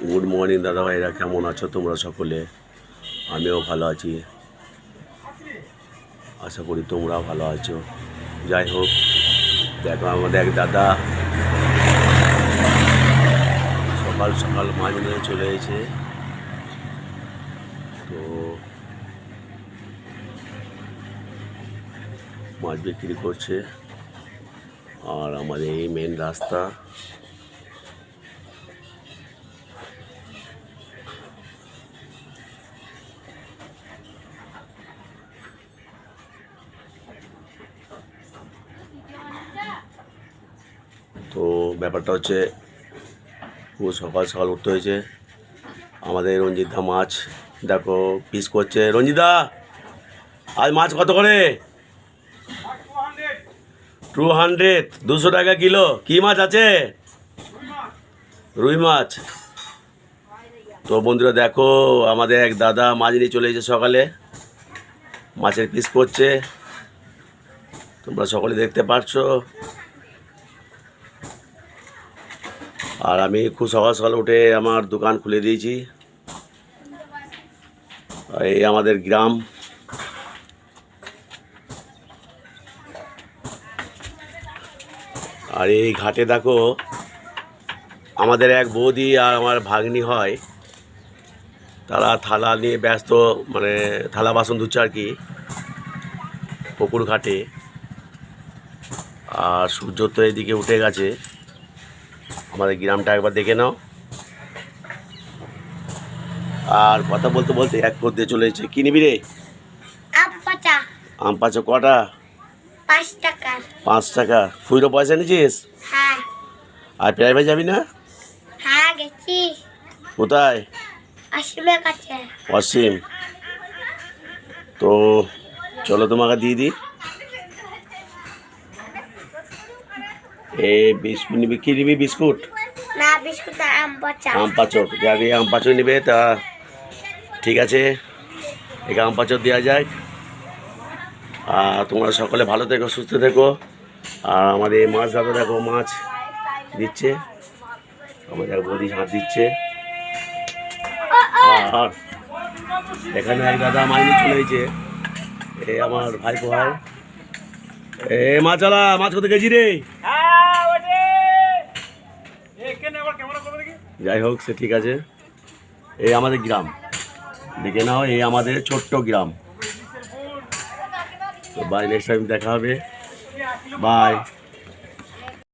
Good morning দাদা ভাইরা, কেমন আছো তোমরা সকলে? আমিও ভালো আছি, আশা করি তোমরাও ভালো আছো। যাই হোক, দেখো আমাদের এক দাদা সকাল সকাল মাছ নিয়ে চলে এসেছে। তো মাছ বিক্রি করছে, আর আমাদের এই মেন রাস্তা। তো ব্যাপারটা হচ্ছে, খুব সকাল সকাল উঠতে হয়েছে। আমাদের রঞ্জিতদা মাছ দেখো পিস করছে। রঞ্জিতদা, আজ মাছ কত করে? 200, 200 টাকা কিলো। কি মাছ আছে? রুই মাছ। তো বন্ধুরা দেখো, আমাদের এক দাদা মাছ নিয়ে চলে এসেছে সকালে, মাছের পিস করছে, তোমরা সকলে দেখতে পারছো। আর আমি খুব সকাল সকাল উঠে আমার দোকান খুলে দিয়েছি। এই আমাদের গ্রাম, আর এই ঘাটে দেখো আমাদের এক বৌদি আর আমার ভাগ্নি হয়, তারা থালা নিয়ে ব্যস্ত, মানে থালা বাসন ধুচ্ছে আর কি, পুকুর ঘাটে। আর সূর্য তো এদিকে উঠে গেছে। আমাদের গ্রামটা একবার দেখে নাও। আর কথা বলতে বলতে এক করতে চলে এসেছে। কি নিবি রে? আম পাচা কটা? 5 টাকা। 5 টাকা। ফুইরো পয়সা নিয়েছিস? হ্যাঁ। আর প্রাইভেট যাবি না? হ্যাঁ গেছি। কোথায়? অসীমের কাছে। অসীম। তো চলো তোমাকে দিয়ে দিই। এই বিস্কুট নিবি? কি নিবি? বিস্কুট না, বিস্কুট না, আম পাচা। আম পাচক। যাকে আম পাচক নিবে তা ঠিক আছে, একে আম পাচক দেওয়া যায়। আর তোমরা সকলে ভালো থেকো, সুস্থ থেকো। আর আমাদের এই মাছ দাদা দেখো মাছ দিচ্ছে, আমাদের বৌদি হাত দিচ্ছে। আর এখানে এক দাদা মাছ নিয়ে চলে এসেছে, এ আমার ভাইপো হয়। এ মাছ আলা, মাছ কত কেজি রে? যাই হোক, সে ঠিক আছে। এই আমাদের গ্রাম দেখে নাও, এই আমাদের ছোট্ট গ্রাম। তো বাই, নেক্সট টাইম দেখা হবে। বাই।